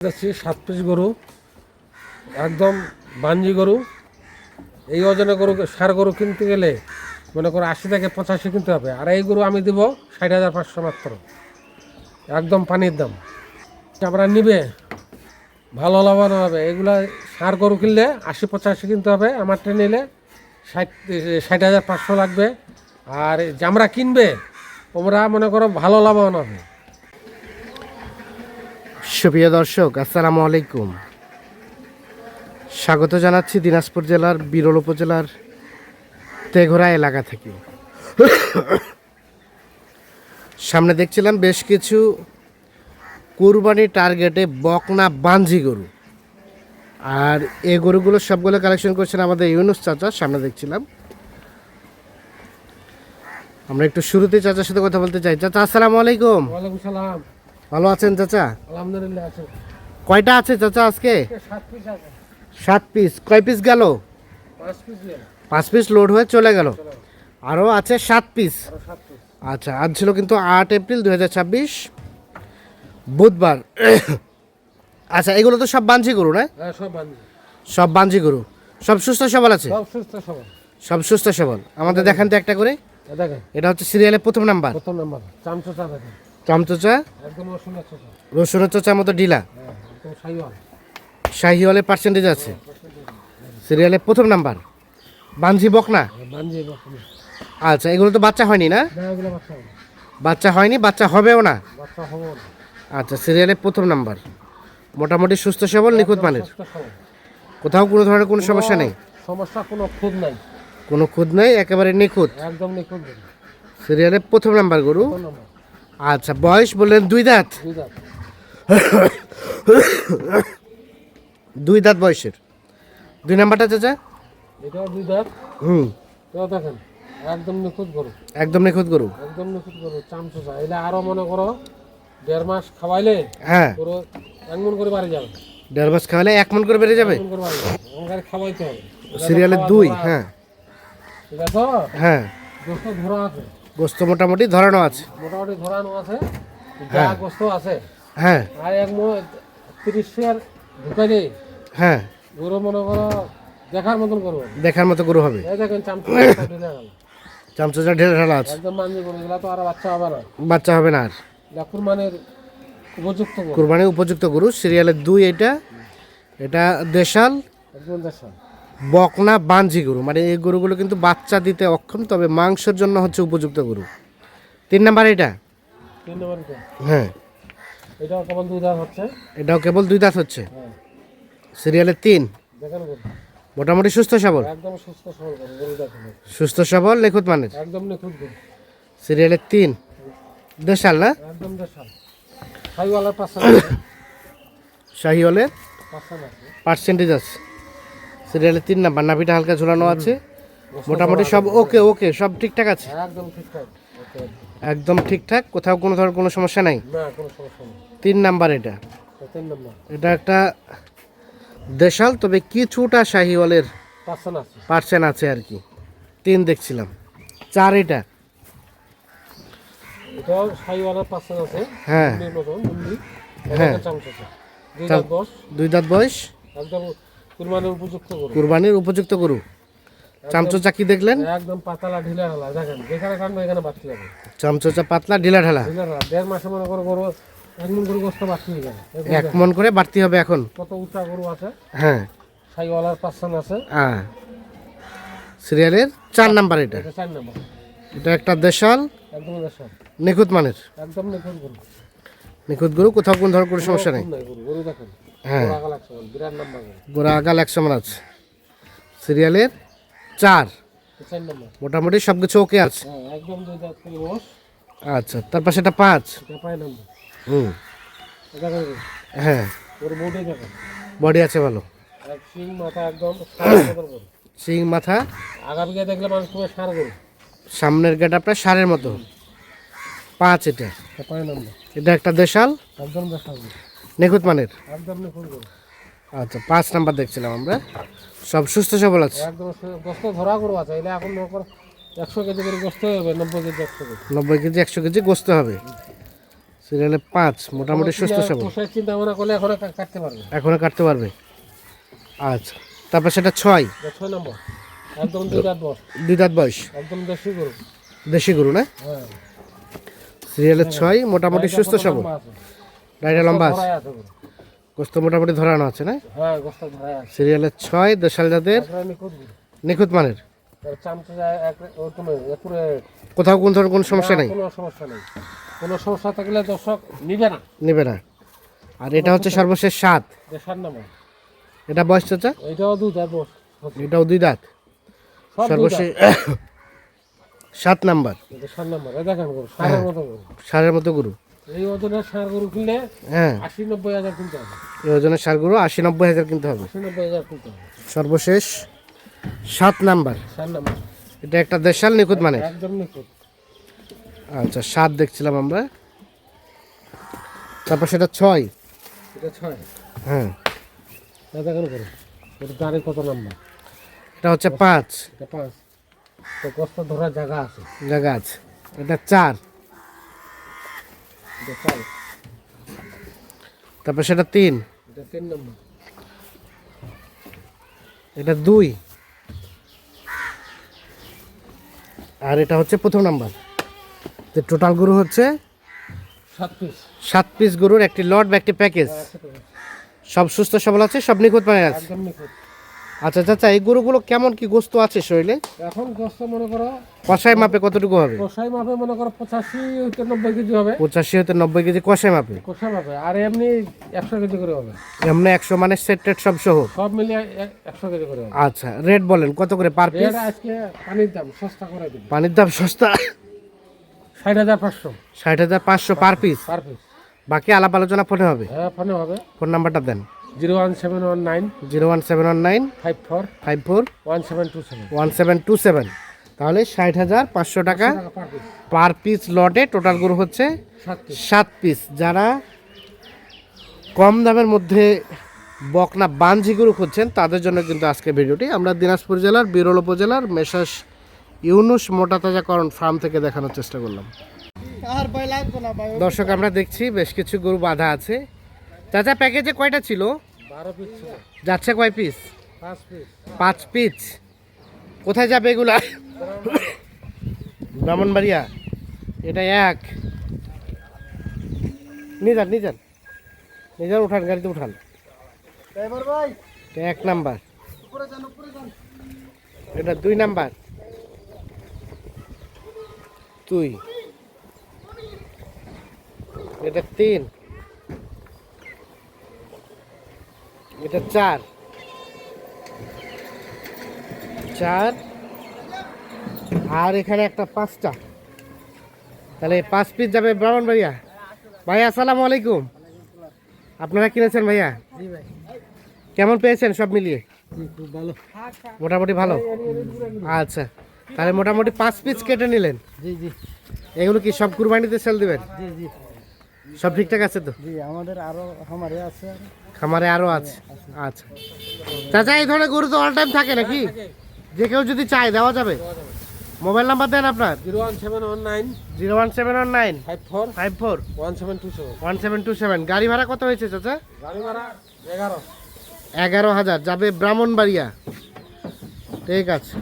যাচ্ছি 7 পিস গরু, একদম বাঞ্জি গরু। এই ওজনে গরু, সার গরু কিনতে গেলে মনে করো 80 থেকে 85 কিনতে হবে। আর এই গরু আমি দিব 60,500 মাত্র, একদম পানির দাম। আমরা নিবে ভালো লাভবান হবে। এগুলা সার গরু কিনলে 80-85 কিনতে হবে, আমারটা নিলে 60,500 লাগবে। আর আমরা কিনবে তোমরা মনে করো ভালো লাভবান হবে। সুপ্রিয় দর্শক, আসসালামু আলাইকুম। স্বাগত জানাচ্ছি দিনাজপুর জেলার বিরল উপজেলার তেঘরা এলাকা থেকে। সামনে দেখছিলাম বেশ কিছু কুরবানি টার্গেটে বকনা বাঞ্জি গরু, আর এই গরুগুলো সবগুলো কালেকশন করছেন আমাদের ইউনুস চাচা। সামনে দেখছিলাম, আমরা একটু শুরুতে চাচার সাথে কথা বলতে চাই। চাচা আসসালামু আলাইকুম। ওয়ালাইকুম সালাম। ভালো আছেন চাচা? আলহামদুলিল্লাহ আছে। কয়টা আছে চাচা আজকে? 7 পিস আছে। 7 পিস। কয় পিস গেল? 5 পিস দিয়ে 5 পিস লোড হয়ে চলে গেল, আরও আছে 7 পিস। আরো 7 পিস। আচ্ছা, আজ ছিল কিন্তু 8 এপ্রিল 2026 বুধবার। আচ্ছা, এগুলো তো সব বাঞ্জি গরু না? হ্যাঁ, সব বাঞ্জি। সব বাঞ্জি গরু, সব সুস্থ সবল আছে? সব সুস্থ সবল। সব সুস্থ সবল। আমাদের দেখান তো একটা করে। দেখেন, এটা হচ্ছে সিরিয়ালের প্রথম নাম্বার। প্রথম নাম্বার চামচা দেখেন, চামচোচা, একদম রসুনের চোখা। রসুনের চোচার মতো ডিলা, হ্যাঁ, একদম সাইওয়াল। শাহিওয়ালের পার্সেন্টেজ আছে। সিরিয়ালের প্রথম নাম্বার বাঞ্জি বকনা। বাঞ্জি রকম। আচ্ছা, এগুলো তো বাচ্চা হয়নি না? এগুলো বাচ্চা হবে না। বাচ্চা হয়নি, বাচ্চা হবেও না। বাচ্চা হবো না। আচ্ছা, সিরিয়ালের প্রথম নাম্বার, মোটামুটি সুস্থ সবল, নিখুঁত মানের। সুস্থ সবল। কোথাও কোনো ধরনের কোনো সমস্যা নেই? সমস্যা কোনো খুদ নাই, কোনো খুঁত নেই, একেবারে নিখুঁত। একদম নিখুঁত গরু। সিরিয়ালের প্রথম নাম্বার গরু। প্রথম নাম্বার। আচ্ছা, বয়স বললেন 2 দাঁত? দুই দাঁত। 2 দাঁত বয়সের। 2 নাম্বারটা চাচা? এটাও দুই দাঁত। এটাও দেখেন, একদম নিখুঁত গরু। একদম নিখুঁত গরু। একদম নিখুঁত গরু, চামচা। এটা আরো মনে করো 1.5 মাস খাওয়াইলে হ্যাঁ, গরু এমন করে বাড়ি যাবে। 1.5 মাস খাওয়ালে 1 মণ করে বেড়ে যাবে। এমন করে বাড়ি যাবে, আমাকে খাওয়াইতে হবে। সিরিয়ালের 2। হ্যাঁ ঠিক আছে তো? হ্যাঁ, গোস্ত ধরা আছে, গোস্ত মোটামুটি ধরানো আছে। মোটামুটি ধরানো আছে, যা হ্যাঁ। গোস্ত আছে। হ্যাঁ আর 30 শেয়ার ঢুকাই দেয় হ্যাঁ, গরু, মনে করো দেখার মতন করবো। দেখার মতো গরু হবে। এই দেখেন চামচা ঢেলে গেল, চামচা ঢেলে ঢালা আছে। একদম মানজি গরু। এগুলা তো আর বাচ্চা হবে না, বাচ্চা হবে না আর। এটা কুরবানির উপযুক্ত গরু, কুরবানির উপযুক্ত গরু। সিরিয়ালের 2 এটা। এটা দেশাল একদম দেশা। বকনা বাঞ্জি গরু, মানে এই গরুগুলো কিন্তু বাচ্চা দিতে অক্ষম, তবে মাংসের জন্য হচ্ছে উপযুক্ত গরু। 3 নাম্বার এটা। 3 নম্বর এটা। হ্যাঁ, এটাও কেবল 2 দাঁত হচ্ছে। এটাও কেবল 2 দাঁত হচ্ছে। হ্যাঁ, সিরিয়ালের 3। দেখেন গরু মোটামুটি সুস্থ সবল। একদম সুস্থ সবল গরু, গরু দেখেন সুস্থ সবল, নিখুঁত মানের। একদম নিখুঁত গরু। সিরিয়ালের 3। দেশাল না? একদম দেশা। সাইওয়ালার পাঁচশো আছে, শাহিওয়ালের 500 আছে। পার্সেন্টেজ আছে। সিরিয়ালের 3 নাম্বার, নাভিটা হালকা ঝুলানো আছে। মোটামুটি সব ওকে ওকে, সব ঠিকঠাক আছে। একদম ঠিকঠাক। ওকে, একদম ঠিকঠাক, কোথাও কোনো ধরনের কোনো সমস্যা নাই। না কোনো সমস্যা নেই। 3 নাম্বার এটা। 3 নম্বর এটা একটা দেশাল, তবে কিছুটা শাহিওয়ালের 500 আছে। পার্সেন্ট আছে আর কি। 3 দেখছিলাম। 4 এটা। এটাও সাইওয়ালার 500 আছে। হ্যাঁ মুন্ডির মতন, মুন্ডি। হ্যাঁ। এটা চামচা আছে। 2 দাঁত বয়স, 2 দাঁত বয়স, একদম কুরবানির উপযুক্ত গরু। কুরবানির উপযুক্ত গরু। চামচোচা কি দেখলেন? একদম পাতলা ঢিলা ঢালা, দেখেন যেখানে কাটবে এখানে বাড়তে যাবে। চামচোচা পাতলা ঢিলা ঢালা। ঢিলা ঢালা 1.5 মাসে মনে করো গরু একদম গরু গোস্ত বাড়তে হয়ে যাবে। 1 মণ করে বাড়তি হবে এখন। কত উঁচা গরু আছে। হ্যাঁ। সাইওয়ালার 500 আছে। সিরিয়ালের 4 নাম্বার এটা। এটা 4 নম্বর। এটা একটা দেশাল, একদম দেশা, নিখুঁত মানের। একদম নিখুঁত গরু। নিখুঁত গরু, কোথাও কোনো ধরনের কোনো সমস্যা নেই। খুব নাই গরু, গরু দেখেন। হ্যাঁ, গরু আগাল আছে, বিরাট নাম্বার গরু। গোড়া আগাল 100 মান আছে। সিরিয়ালের 4। 4 নম্বর। মোটামুটি সব কিছু ওকে আছে। হ্যাঁ, একদম 2 দাঁত করে বস। আচ্ছা, তার পাশে এটা 5। এটা 5 নম্বর। হুম। এটা দেখেন হ্যাঁ, ওর বডি দেখেন, বডি আছে ভালো। এক সিং মাথা একদম সার মতন গরু। সিং মাথা, আগামীকে দেখলে মানুষ খুব সার গরু। সামনের গেট আপনার সারের মতো। 5 এটা। এটা 5 নম্বর। এটা একটা দেশাল, একদম দেশা গরু, নিখুঁত মানের। একদম নিখুঁত গরু। আচ্ছা, 5 নাম্বার দেখছিলাম আমরা। সব সুস্থ সবল আছে। একদম গোস্ত ধরা গরু আছে। এটা এখন মনে করো 100 কেজি করে গোস্ত হবে, 90 কেজি 100 কেজি। 90 কেজি 100 কেজি গোস্ত হবে। সিরিয়ালে 5, মোটামুটি সুস্থ সবল, পোষার চিন্তা ভাবনা করলে এখন কাটতে পারবে। এখনো কাটতে পারবে। আচ্ছা, তারপর সেটা 6, এটা 6 নম্বর, একদম 2 দাঁত বয়স, 2 দাঁত বয়স, একদম দেশি গরু। দেশি গরু না? হ্যাঁ, সিরিয়ালে 6, মোটামুটি সুস্থ সবল, গাড়িটা লম্বা আছে, ধরায় আছে গরু। গোস্ত মোটামুটি ধরানো আছে না? হ্যাঁ, গোস্ত ধরায় আছে। সিরিয়ালে 6, দেশাল জাতের, একবারে নিখুঁত গরু। নিখুঁত মানের, এর চামচা যায় একুরে, কোথাও কোন ধরনের কোনো সমস্যা নেই, কোনো সমস্যা নেই। কোনো সমস্যা থাকলে দর্শক নিবে না। নেবে না। আর এটা হচ্ছে সর্বশেষ 7, এটা 7 নম্বর, এটা বয়স চাচা? এটাও 2 দাঁত বয়স। এটাও 2 দাঁত, সব 2 দাঁত। সর্বশেষ 7 নাম্বার, এটা 7 নম্বর। এই দেখেন গরু, ষাঁড়ের মতো গরু। ষাঁড়ের মতো গরু। এই ওজনের ষাঁড় গরু কিনলে হ্যাঁ, 80-90 হাজার কিনতে হবে। এই ওজনের ষাঁড় গরু 80-90 হাজার কিনতে হবে। 80-90 হাজার কিনতে হবে। সর্বশেষ 7 নাম্বার, 7 নম্বর, এটা একটা দেশাল নিখুঁত মানে। একদম নিখুঁত। আচ্ছা, 7 দেখছিলাম আমরা, তারপর সেটা 6, এটা 6। হ্যাঁ, এই দেখেন গরু, এটা দাঁড়ে কত নম্বর? এটা হচ্ছে 5, এটা 5। তো গোস্ত ধরার জায়গা আছে। জায়গা আছে। এটা 4, এটা 4। তারপর সেটা 3, এটা 3 নম্বর। এটা 2, আর এটা হচ্ছে প্রথম নাম্বার। তো টোটাল গরু হচ্ছে 7 পিস। 7 পিস গরুর একটি লট বা একটি প্যাকেজ। সব সুস্থ সবল আছে, সব নিখুঁত মানে আছে। একদম নিখুঁত। আচ্ছা চাচা, এই গরুগুলো কেমন কি গোস্ত আছে শরীরে? এখন গোস্ত মনে করো কষাই মাপে কতটুকু হবে? কষাই মাপে মনে করো 85-90 কেজি হবে। 85 হতে 90 কেজি কষাই মাপে। কষাই মাপে আর এমনি 100 কেজি করে হবে। এমনি 100 মানে সেট টেট সব সহ? সব মিলিয়ে 100 কেজি করে হবে। আচ্ছা, রেট বলেন কত করে পার পিস? এটা আজকে পানির দাম সস্তা করে দিবি। পানির দাম সস্তা, 60,500 60,500 পার পিস। Per piece. বাকি আলাপ আলোচনা ফোনে হবে। হ্যাঁ, ফোনে হবে। ফোন নাম্বারটা দেন। 01719 01719 54 54 1727 1727। তাহলে 60,500 টাকা পার পিস। পার পিস লটে টোটাল গরু হচ্ছে 7 পিস। 7 পিস। যারা কম দামের মধ্যে বকনা বাঞ্জি গরু খুঁজছেন তাদের জন্য কিন্তু আজকে ভিডিওটি আমরা দিনাজপুর জেলার বিরল উপজেলার মেসাস ইউনুস মোটাতাজাকরণ ফার্ম থেকে দেখানোর চেষ্টা করলাম। দর্শক, আমরা দেখছি বেশ কিছু গরু বাঁধা আছে। চাচা, প্যাকেজে কয়টা ছিল? 12 পিস ছিল। যাচ্ছে কয় পিস? 5 পিস। 5 পিস। কোথায় যাবে এগুলা? ব্রাহ্মণবাড়িয়া। এটা 1, নিজান নিজান নিজান, উঠান, গাড়িতে উঠান। এটা 1 নাম্বার, এটা 2 নাম্বার, 2, এটা 3, এটা 4, আর এখানে একটা 5টা। তাহলে 5 পিস যাবে ব্রাহ্মণবাড়িয়া। ভাইয়া আসসালামু আলাইকুম। আপনারা কিনেছেন ভাইয়া? জি ভাই। কেমন পেয়েছেন সব মিলিয়ে? জি, খুব ভালো। মোটামুটি ভালো। আচ্ছা, তাহলে মোটামুটি 5 পিস কেটে নিলেন। জি জি এগুলো কি সব কুরবানিতে সেল দিবেন? জি জি সব ঠিকঠাক আছে তো? জি, আমাদের আরো খামারে আছে। খামারে আরো আছে। আচ্ছা চাচা, এই ধরনের গরু তো অল টাইম থাকে নাকি? যে কেউ যদি চায় দেওয়া যাবে? মোবাইল নাম্বার দেন আপনার। 01719 01719 54 54 1727। 1727। গাড়ি ভাড়া কত হয়েছে চাচা? গাড়ি ভাড়া 11। 11,000 যাবে ব্রাহ্মণবাড়িয়া। ঠিক আছে।